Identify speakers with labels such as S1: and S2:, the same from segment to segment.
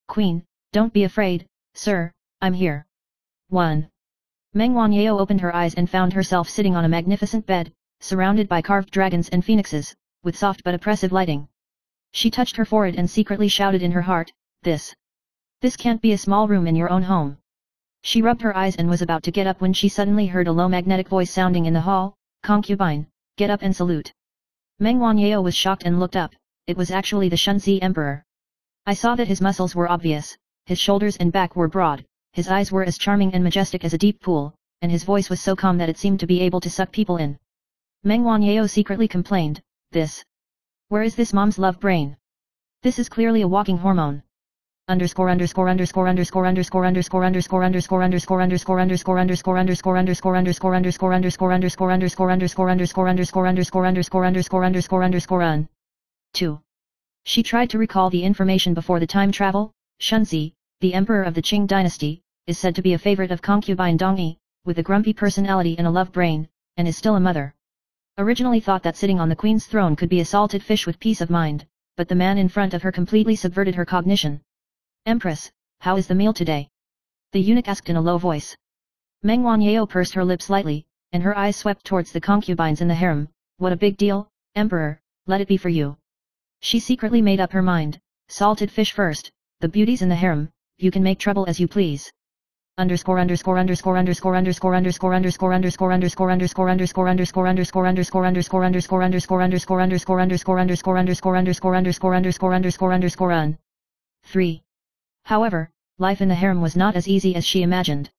S1: Queen, don't be afraid, sir, I'm here. 1. Meng Wanniao opened her eyes and found herself sitting on a magnificent bed, surrounded by carved dragons and phoenixes, with soft but oppressive lighting. She touched her forehead and secretly shouted in her heart, This can't be a small room in your own home. She rubbed her eyes and was about to get up when she suddenly heard a low magnetic voice sounding in the hall, Concubine, get up and salute. Meng Wanniao was shocked and looked up. It was actually the Shunzi Emperor. I saw that his muscles were obvious, his shoulders and back were broad, his eyes were as charming and majestic as a deep pool, and his voice was so calm that it seemed to be able to suck people in. Meng Wanniao secretly complained, Where is this mom's love brain? This is clearly a walking hormone. Underscore. On. 2. She tried to recall the information before the time travel. Shunzi, the emperor of the Qing dynasty, is said to be a favorite of concubine Dongyi, with a grumpy personality and a love brain, and is still a mother. Originally thought that sitting on the queen's throne could be a salted fish with peace of mind, but the man in front of her completely subverted her cognition. Empress, how is the meal today? The eunuch asked in a low voice. Meng Wanniao pursed her lips slightly, and her eyes swept towards the concubines in the harem. What a big deal, Emperor, let it be for you. She secretly made up her mind, salted fish first, the beauties in the harem, you can make trouble as you please. Underscore. On. 3. However, life in the harem was not as easy as she imagined.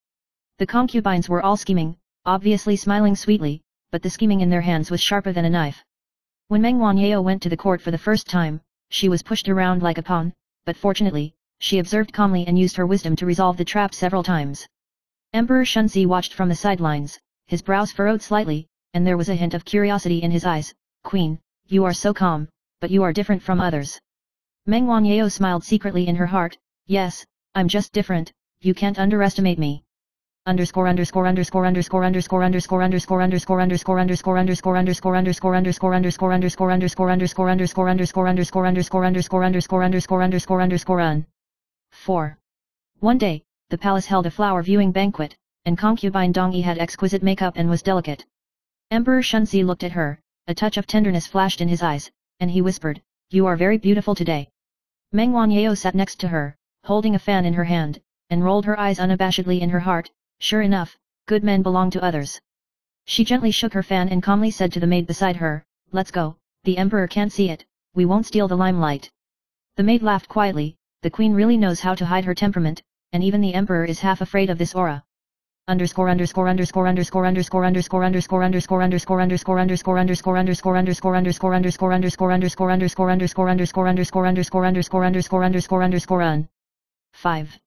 S1: The concubines were all scheming, obviously smiling sweetly, but the scheming in their hands was sharper than a knife. When Meng Wanniao went to the court for the first time, she was pushed around like a pawn, but fortunately, she observed calmly and used her wisdom to resolve the trap several times. Emperor Shunzi watched from the sidelines, his brows furrowed slightly, and there was a hint of curiosity in his eyes. Queen, you are so calm, but you are different from others. Meng Wanniao smiled secretly in her heart. Yes, I'm just different, you can't underestimate me. On. 4. One day, the palace held a flower viewing banquet, and concubine Dongyi had exquisite makeup and was delicate. Emperor Shunzi looked at her, a touch of tenderness flashed in his eyes, and he whispered, You are very beautiful today. Meng Wanniao sat next to her, holding a fan in her hand, and rolled her eyes unabashedly in her heart. Sure enough, good men belong to others. She gently shook her fan and calmly said to the maid beside her, Let's go, the emperor can't see it, we won't steal the limelight. The maid laughed quietly, the queen really knows how to hide her temperament, and even the emperor is half afraid of this aura. On. 5.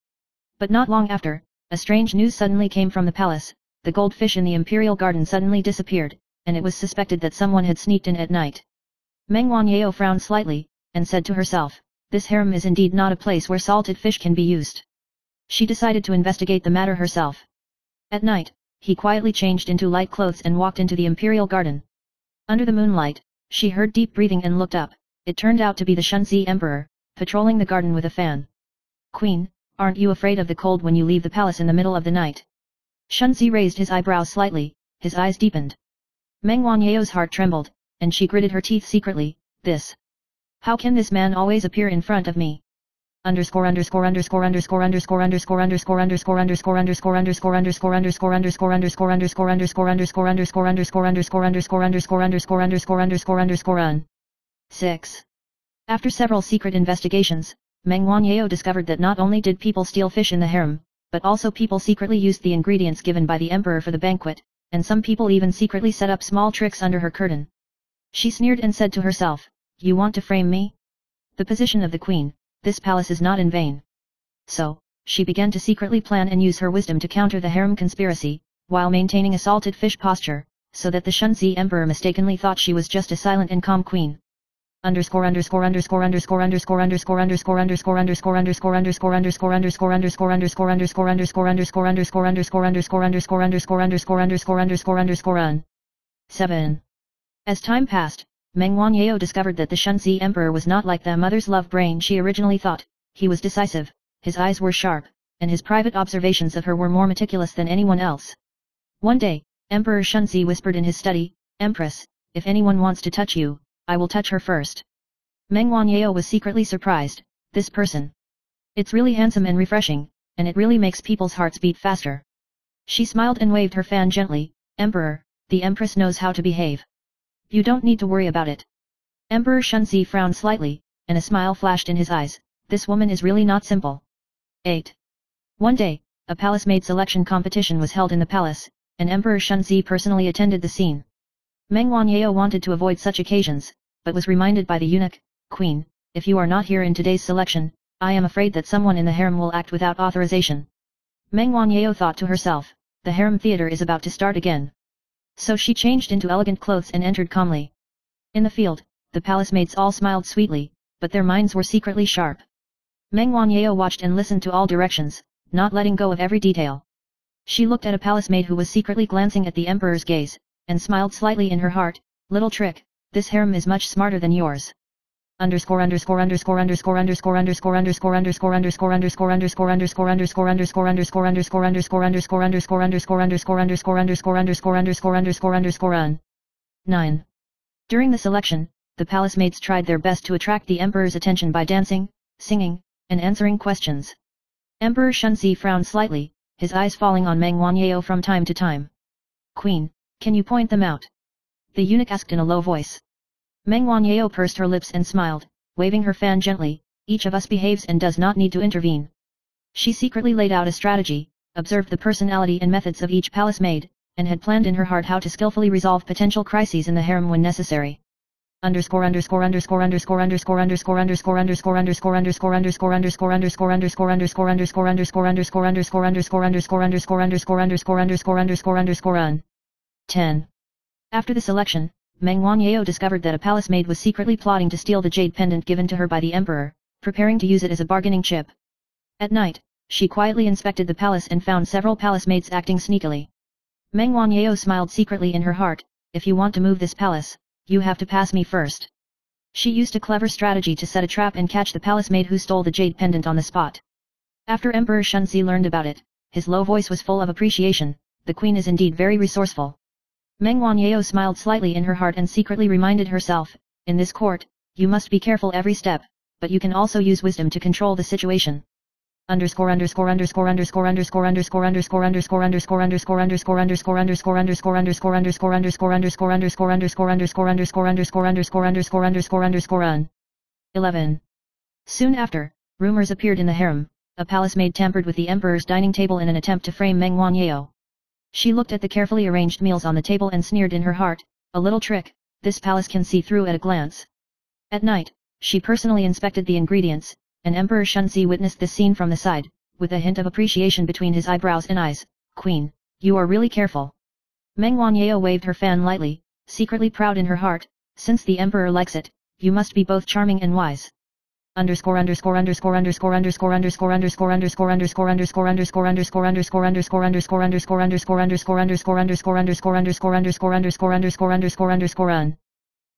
S1: But not long after, a strange news suddenly came from the palace. The goldfish in the imperial garden suddenly disappeared, and it was suspected that someone had sneaked in at night. Meng Wanniao frowned slightly, and said to herself, This harem is indeed not a place where salted fish can be used. She decided to investigate the matter herself. At night, he quietly changed into light clothes and walked into the imperial garden. Under the moonlight, she heard deep breathing and looked up. It turned out to be the Shunzi Emperor, patrolling the garden with a fan. Queen, aren't you afraid of the cold when you leave the palace in the middle of the night? Shunzi raised his eyebrows slightly, his eyes deepened. Meng Wanniao's heart trembled, and she gritted her teeth secretly. How can this man always appear in front of me? On. 6. After several secret investigations, Meng Wanniao discovered that not only did people steal fish in the harem, but also people secretly used the ingredients given by the emperor for the banquet, and some people even secretly set up small tricks under her curtain. She sneered and said to herself, You want to frame me? The position of the queen, this palace is not in vain. So, she began to secretly plan and use her wisdom to counter the harem conspiracy, while maintaining a salted fish posture, so that the Shunzi Emperor mistakenly thought she was just a silent and calm queen. On. 7. As time passed, Meng Wanniao discovered that the Shunzi Emperor was not like the mother's love brain she originally thought. He was decisive, his eyes were sharp, and his private observations of her were more meticulous than anyone else. One day, Emperor Shunzi whispered in his study, "Empress, if anyone wants to touch you, I will touch her first." Meng Wanniao was secretly surprised. This person. It's really handsome and refreshing, and it really makes people's hearts beat faster. She smiled and waved her fan gently. "Emperor, the Empress knows how to behave. You don't need to worry about it." Emperor Shunzi frowned slightly, and a smile flashed in his eyes. This woman is really not simple. 8. One day, a palace maid selection competition was held in the palace, and Emperor Shunzi personally attended the scene. Meng Wanniao wanted to avoid such occasions, but was reminded by the eunuch, "Queen, if you are not here in today's selection, I am afraid that someone in the harem will act without authorization." Meng Wanniao thought to herself, the harem theater is about to start again. So she changed into elegant clothes and entered calmly. In the field, the palace maids all smiled sweetly, but their minds were secretly sharp. Meng Wanniao watched and listened to all directions, not letting go of every detail. She looked at a palace maid who was secretly glancing at the emperor's gaze, and smiled slightly in her heart. "Little trick, this harem is much smarter than yours." Nine. During the selection, the palace maids tried their best to attract the emperor's attention by dancing, singing, and answering questions. Emperor Shunzi frowned slightly, his eyes falling on Meng Wanniao from time to time. "Queen, can you point them out?" the eunuch asked in a low voice. Meng Wanniao pursed her lips and smiled, waving her fan gently. "Each of us behaves and does not need to intervene." She secretly laid out a strategy, observed the personality and methods of each palace maid, and had planned in her heart how to skillfully resolve potential crises in the harem when necessary. Ten. After the selection, Meng Wanniao discovered that a palace maid was secretly plotting to steal the jade pendant given to her by the emperor, preparing to use it as a bargaining chip. At night, she quietly inspected the palace and found several palace maids acting sneakily. Meng Wanniao smiled secretly in her heart, "If you want to move this palace, you have to pass me first." She used a clever strategy to set a trap and catch the palace maid who stole the jade pendant on the spot. After Emperor Shunzi learned about it, his low voice was full of appreciation. "The queen is indeed very resourceful." Meng Wanniao smiled slightly in her heart and secretly reminded herself, "In this court, you must be careful every step, but you can also use wisdom to control the situation." 11. Soon after, rumors appeared in the harem. A palace maid tampered with the emperor's dining table in an attempt to frame Meng Wanniao. She looked at the carefully arranged meals on the table and sneered in her heart, "A little trick, this palace can see through at a glance." At night, she personally inspected the ingredients, and Emperor Shunzi witnessed this scene from the side, with a hint of appreciation between his eyebrows and eyes. "Queen, you are really careful." Meng Wanniao waved her fan lightly, secretly proud in her heart, "Since the emperor likes it, you must be both charming and wise."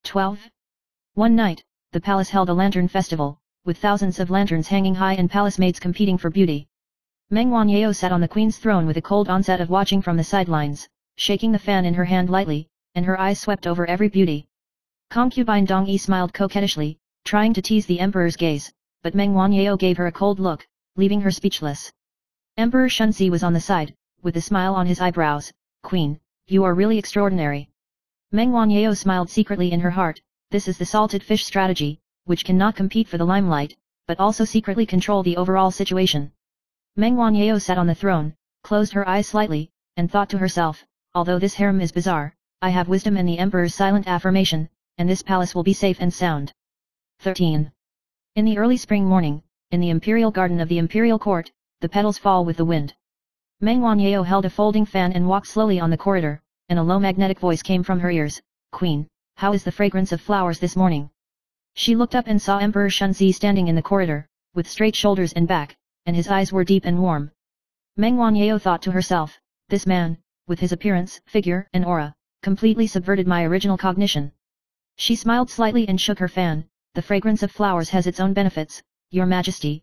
S1: 12. One night, the palace held a lantern festival, with thousands of lanterns hanging high and palace maids competing for beauty. Meng Wanniao sat on the queen's throne with a cold onset of watching from the sidelines, shaking the fan in her hand lightly, and her eyes swept over every beauty. Concubine Dong Yi smiled coquettishly, trying to tease the emperor's gaze, but Meng Wanniao gave her a cold look, leaving her speechless. Emperor Shunzi was on the side, with a smile on his eyebrows. "Queen, you are really extraordinary." Meng Wanniao smiled secretly in her heart. This is the salted fish strategy, which cannot compete for the limelight, but also secretly control the overall situation. Meng Wanniao sat on the throne, closed her eyes slightly, and thought to herself, "Although this harem is bizarre, I have wisdom and the emperor's silent affirmation, and this palace will be safe and sound." 13. In the early spring morning, in the imperial garden of the imperial court, the petals fall with the wind. Meng Wanniao held a folding fan and walked slowly on the corridor, and a low magnetic voice came from her ears. "Queen, how is the fragrance of flowers this morning?" She looked up and saw Emperor Shunzi standing in the corridor, with straight shoulders and back, and his eyes were deep and warm. Meng Wanniao thought to herself, "This man, with his appearance, figure, and aura, completely subverted my original cognition." She smiled slightly and shook her fan. "The fragrance of flowers has its own benefits, Your Majesty,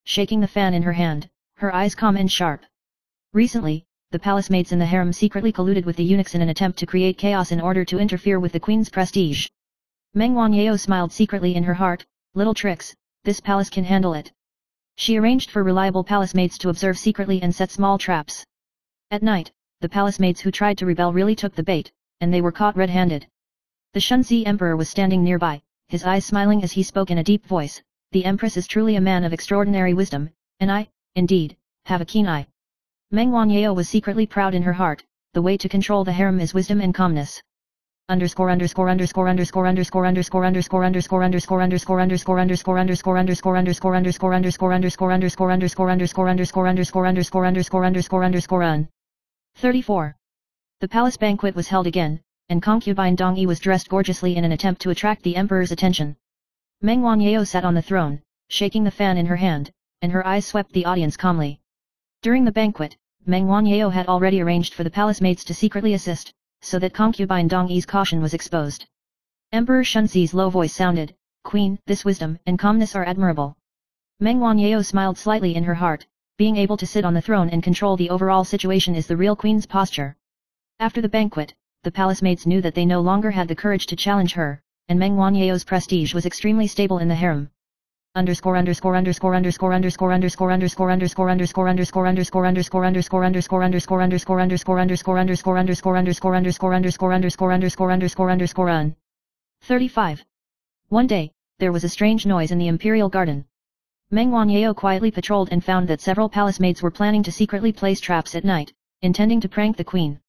S1: shaking the fan in her hand, her eyes calm and sharp. Recently, the palace maids in the harem secretly colluded with the eunuchs in an attempt to create chaos in order to interfere with the queen's prestige. Meng Wangyao smiled secretly in her heart, little tricks, this palace can handle it. She arranged for reliable palace maids to observe secretly and set small traps. At night, the palace maids who tried to rebel really took the bait, and they were caught red-handed. The Shunzi Emperor was standing nearby, his eyes smiling as he spoke in a deep voice, "The Empress is truly a man of extraordinary wisdom, and I, indeed, have a keen eye." Meng Wangyao was secretly proud in her heart, the way to control the harem is wisdom and calmness. _ 34. The palace banquet was held again, and concubine Dong Yi was dressed gorgeously in an attempt to attract the emperor's attention. Meng Wangyao sat on the throne, shaking the fan in her hand, and her eyes swept the audience calmly. During the banquet, Meng Wangyao had already arranged for the palace maids to secretly assist, so that concubine Dong Yi's caution was exposed. Emperor Shunzi's low voice sounded, "Queen, this wisdom and calmness are admirable." Meng Wangyao smiled slightly in her heart, being able to sit on the throne and control the overall situation is the real queen's posture. After the banquet, the palace maids knew that they no longer had the courage to challenge her, and Meng Wanyao's prestige was extremely stable in the harem. _ 35. One day, there was a strange noise in the imperial garden. Meng Wangyao quietly patrolled and found that several palace maids were planning to secretly place traps at night, intending to prank the queen.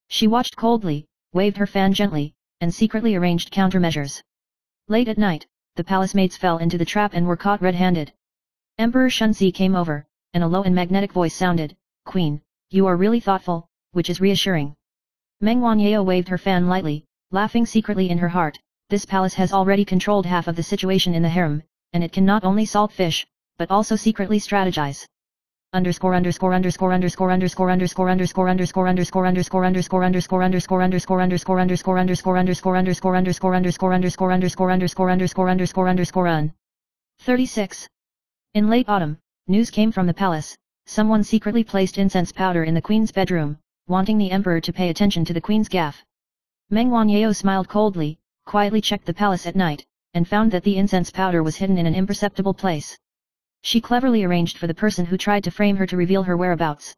S1: She watched coldly, waved her fan gently, and secretly arranged countermeasures. Late at night, the palace maids fell into the trap and were caught red-handed. Emperor Shunzi came over, and a low and magnetic voice sounded, "Queen, you are really thoughtful, which is reassuring." Meng Wangyao waved her fan lightly, laughing secretly in her heart, this palace has already controlled half of the situation in the harem, and it can not only salt fish, but also secretly strategize. _ 36. In late autumn, news came from the palace, someone secretly placed incense powder in the queen's bedroom, wanting the emperor to pay attention to the queen's gaffe. Meng Wangyao smiled coldly, quietly checked the palace at night, and found that the incense powder was hidden in an imperceptible place. She cleverly arranged for the person who tried to frame her to reveal her whereabouts.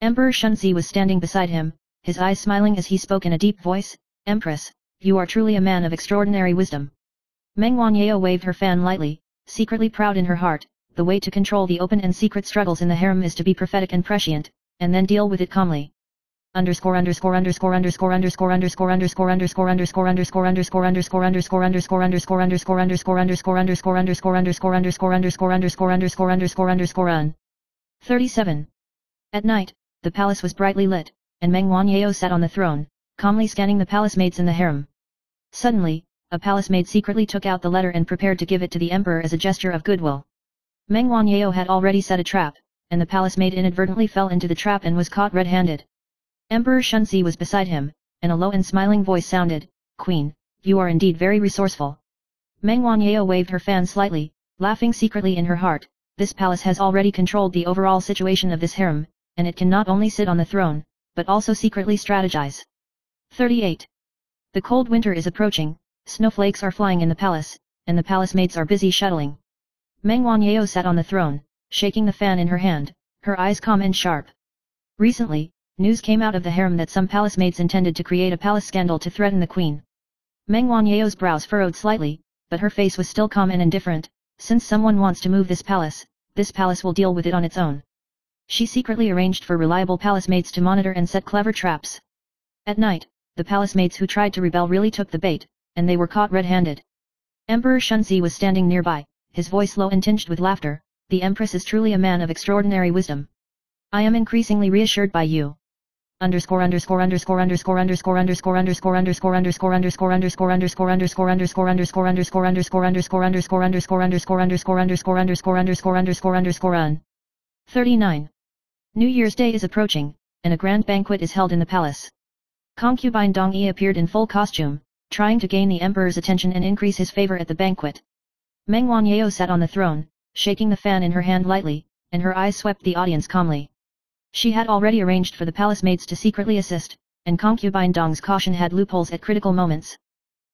S1: Emperor Shunzi was standing beside him, his eyes smiling as he spoke in a deep voice, "Empress, you are truly a man of extraordinary wisdom." Meng Wangyao waved her fan lightly, secretly proud in her heart, the way to control the open and secret struggles in the harem is to be prophetic and prescient, and then deal with it calmly. _ 37. At night, the palace was brightly lit, and Meng Wangyao sat on the throne, calmly scanning the palace maids in the harem. Suddenly, a palace maid secretly took out the letter and prepared to give it to the emperor as a gesture of goodwill. Meng Wangyao had already set a trap, and the palace maid inadvertently fell into the trap and was caught red-handed. Emperor Shunzi was beside him, and a low and smiling voice sounded, "Queen, you are indeed very resourceful." Meng Wangyao waved her fan slightly, laughing secretly in her heart, this palace has already controlled the overall situation of this harem, and it can not only sit on the throne, but also secretly strategize. 38. The cold winter is approaching, snowflakes are flying in the palace, and the palace maids are busy shuttling. Meng Wangyao sat on the throne, shaking the fan in her hand, her eyes calm and sharp. Recently, news came out of the harem that some palace maids intended to create a palace scandal to threaten the queen. Meng Wanyao's brows furrowed slightly, but her face was still calm and indifferent, since someone wants to move this palace will deal with it on its own. She secretly arranged for reliable palace maids to monitor and set clever traps. At night, the palace maids who tried to rebel really took the bait, and they were caught red-handed. Emperor Shunzi was standing nearby, his voice low and tinged with laughter, "The Empress is truly a man of extraordinary wisdom. I am increasingly reassured by you." _ 39. New Year's Day is approaching, and a grand banquet is held in the palace. Concubine Dong Yi appeared in full costume, trying to gain the emperor's attention and increase his favor at the banquet. Meng Wangyao sat on the throne, shaking the fan in her hand lightly, and her eyes swept the audience calmly. She had already arranged for the palace maids to secretly assist, and concubine Dong's caution had loopholes at critical moments.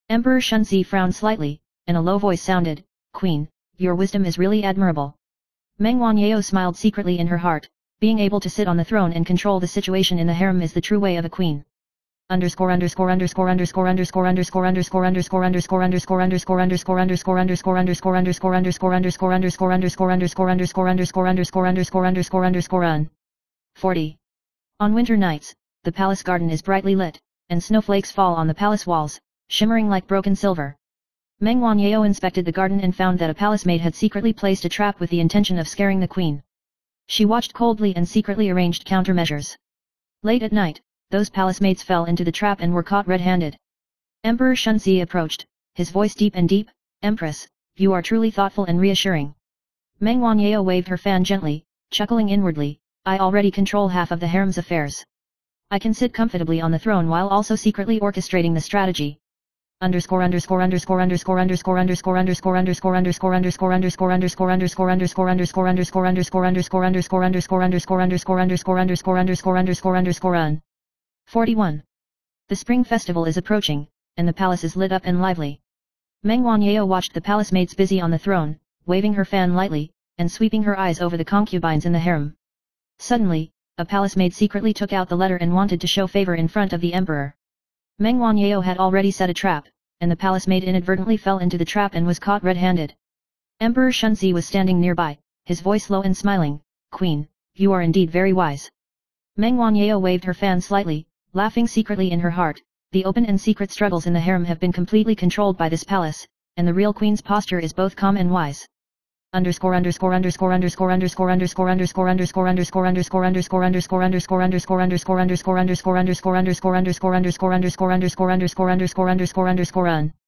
S1: Emperor Shunzi frowned slightly, and a low voice sounded, "Queen, your wisdom is really admirable." Meng Wanniao smiled secretly in her heart. Being able to sit on the throne and control the situation in the harem is the true way of a queen. __________________________________________________________________________________________________________ and snowflakes fall on the palace walls, shimmering like broken silver. Meng Wanniao inspected the garden and found that a palace maid had secretly placed a trap with the intention of scaring the queen. She watched coldly and secretly arranged countermeasures. Late at night, those palace maids fell into the trap and were caught red-handed. Emperor Shunzi approached, his voice deep and deep, "Empress, you are truly thoughtful and reassuring." Meng Wanniao waved her fan gently, chuckling inwardly, "I already control half of the harem's affairs. I can sit comfortably on the throne while also secretly orchestrating the strategy. _____________________________________________________________________________________________________________ 41. Meng Wanniao watched the palace maids busy on the throne, waving her fan lightly, and sweeping her eyes over the concubines in the harem. Suddenly, a palace maid secretly took out the letter and wanted to show favor in front of the emperor. Meng Wanniao had already set a trap, and the palace maid inadvertently fell into the trap and was caught red-handed. Emperor Shunzi was standing nearby, his voice low and smiling, "Queen, you are indeed very wise." Meng Wanniao waved her fan slightly, laughing secretly in her heart. The open and secret struggles in the harem have been completely controlled by this palace, and the real queen's posture is both calm and wise. _________________________________________________________________________________________________________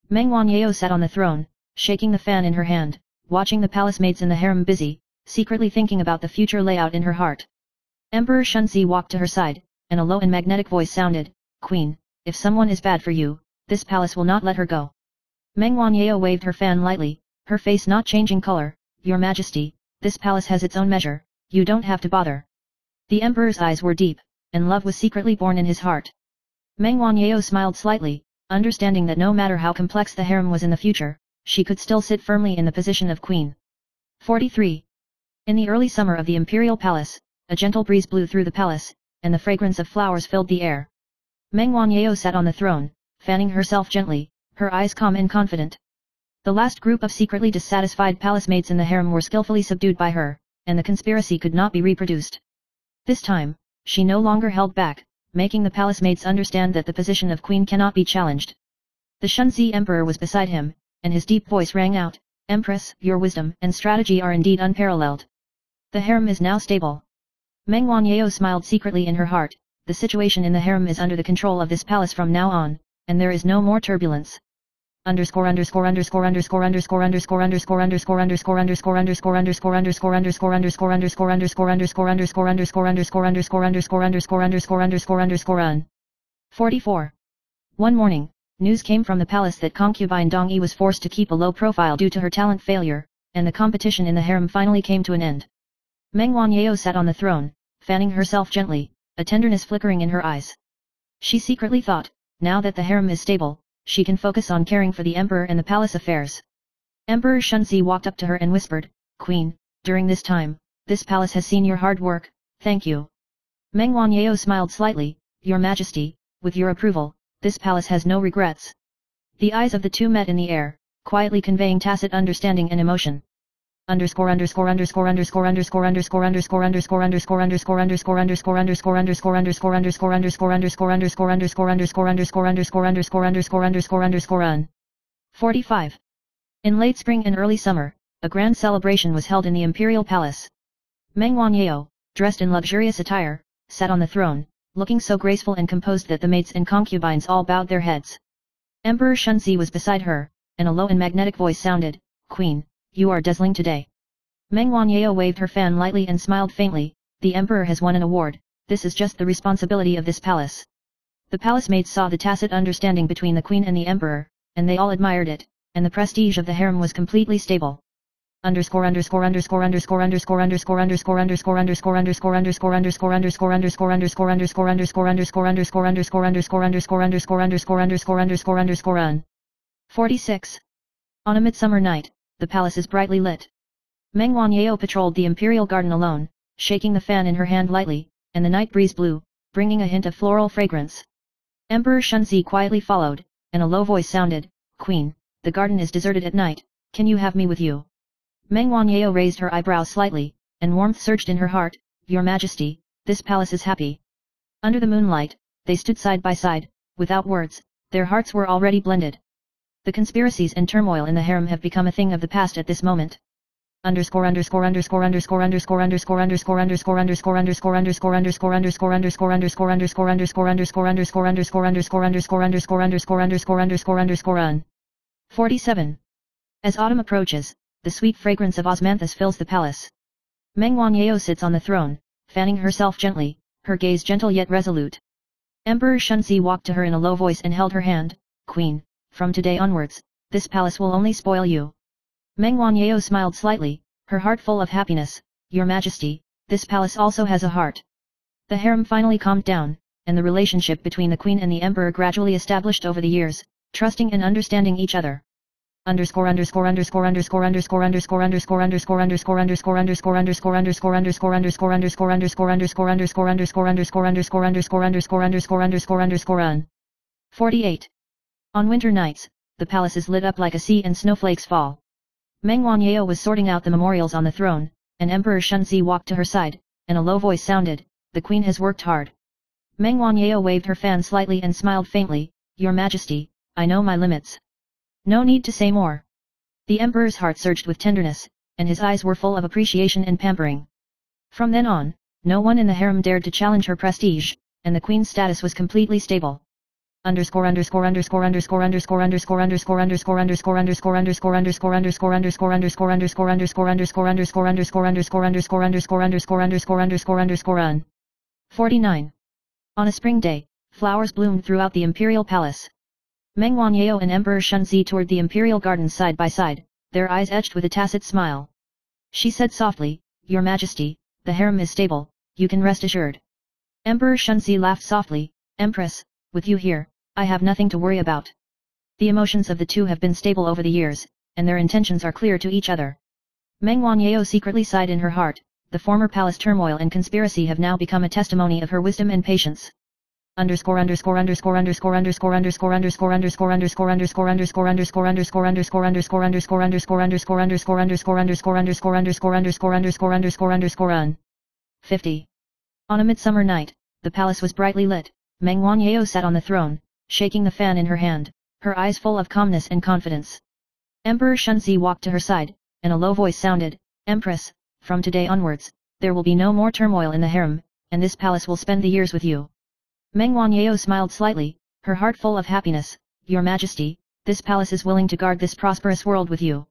S1: Meng Wanniao sat on the throne, shaking the fan in her hand, watching the palace maids in the harem busy, secretly thinking about the future layout in her heart. Emperor Shunzi walked to her side, and a low and magnetic voice sounded, "Queen, if someone is bad for you, this palace will not let her go." Meng Wanniao waved her fan lightly, her face not changing color, "Your Majesty, this palace has its own measure, you don't have to bother." The emperor's eyes were deep, and love was secretly born in his heart. Meng Wanniao smiled slightly, understanding that no matter how complex the harem was in the future, she could still sit firmly in the position of queen. 43. In the early summer of the imperial palace, a gentle breeze blew through the palace, and the fragrance of flowers filled the air. Meng Wanniao sat on the throne, fanning herself gently, her eyes calm and confident. The last group of secretly dissatisfied palace maids in the harem were skillfully subdued by her, and the conspiracy could not be reproduced. This time, she no longer held back, making the palace maids understand that the position of queen cannot be challenged. The Shunzi emperor was beside him, and his deep voice rang out, "Empress, your wisdom and strategy are indeed unparalleled. The harem is now stable." Meng Wanniao smiled secretly in her heart. The situation in the harem is under the control of this palace from now on, and there is no more turbulence. ____________________________________________________________________________________________________________________due to her talent failure, and the competition in the harem finally came to an end. Meng Wanniao sat on the throne, fanning herself gently, a tenderness flickering in her eyes. She secretly thought, now that the harem is stable, she can focus on caring for the emperor and the palace affairs. Emperor Shunzi walked up to her and whispered, "Queen, during this time, this palace has seen your hard work, thank you." Meng Wanniao smiled slightly, "Your Majesty, with your approval, this palace has no regrets." The eyes of the two met in the air, quietly conveying tacit understanding and emotion. __________________________________________________________________________________________________________ 45. In late spring an early summer, Meng Wanniao, dressed in luxurious attire, sat on the throne, looking so graceful and composed that the maids and concubines all bowed their heads. Emperor Shunzi was beside her, and a low and magnetic voice sounded, "Queen, you are dazzling today." Meng Wanniao waved her fan lightly and smiled faintly, "The emperor has won an award, this is just the responsibility of this palace." The palace maids saw the tacit understanding between the queen and the emperor, and they all admired it, and the prestige of the harem was completely stable. _ 46. On a midsummer night, the palace is brightly lit. Meng Wanniao patrolled the imperial garden alone, shaking the fan in her hand lightly, and the night breeze blew, bringing a hint of floral fragrance. Emperor Shunzi quietly followed, and a low voice sounded, "Queen, the garden is deserted at night, can you have me with you?" Meng Wanniao raised her eyebrows slightly, and warmth surged in her heart, "Your Majesty, this palace is happy." Under the moonlight, they stood side by side, without words, their hearts were already blended. The conspiracies and turmoil in the harem have become a thing of the past at this moment. _ 47. As autumn approaches, the sweet fragrance of osmanthus fills the palace. Meng Wanniao sits on the throne, fanning herself gently, her gaze gentle yet resolute. Emperor Shunzi walked to her in a low voice and held her hand, "Queen, from today onwards, this palace will only spoil you." Meng Wanniao smiled slightly, her heart full of happiness, "Your Majesty, this palace also has a heart." The harem finally calmed down, and the relationship between the queen and the emperor gradually established over the years, trusting and understanding each other. _ 48. On winter nights, the palace is lit up like a sea and snowflakes fall. Meng Wanniao was sorting out the memorials on the throne, and Emperor Shunzi walked to her side, and a low voice sounded, "The queen has worked hard." Meng Wanniao waved her fan slightly and smiled faintly, "Your Majesty, I know my limits. No need to say more." The emperor's heart surged with tenderness, and his eyes were full of appreciation and pampering. From then on, no one in the harem dared to challenge her prestige, and the queen's status was completely stable. _ 49. On a spring day, flowers bloomed throughout the imperial palace. Meng Wanniao and Emperor Shunzi toured the imperial gardens side by side, their eyes etched with a tacit smile. She said softly, "Your Majesty, the harem is stable, you can rest assured." Emperor Shunzi laughed softly, "Empress, with you here, I have nothing to worry about." The emotions of the two have been stable over the years, and their intentions are clear to each other. Meng Wanniao secretly sighed in her heart, the former palace turmoil and conspiracy have now become a testimony of her wisdom and patience. _ 50. On a midsummer night, the palace was brightly lit. Meng Wanniao sat on the throne, shaking the fan in her hand, her eyes full of calmness and confidence. Emperor Shunzi walked to her side, and a low voice sounded, "Empress, from today onwards, there will be no more turmoil in the harem, and this palace will spend the years with you." Meng Wanniao smiled slightly, her heart full of happiness, "Your Majesty, this palace is willing to guard this prosperous world with you."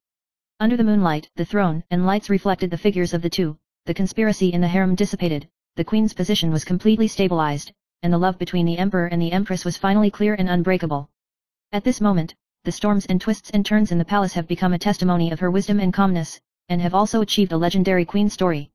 S1: Under the moonlight, the throne and lights reflected the figures of the two, the conspiracy in the harem dissipated, the queen's position was completely stabilized, and the love between the emperor and the empress was finally clear and unbreakable. At this moment, the storms and twists and turns in the palace have become a testimony of her wisdom and calmness, and have also achieved a legendary queen story.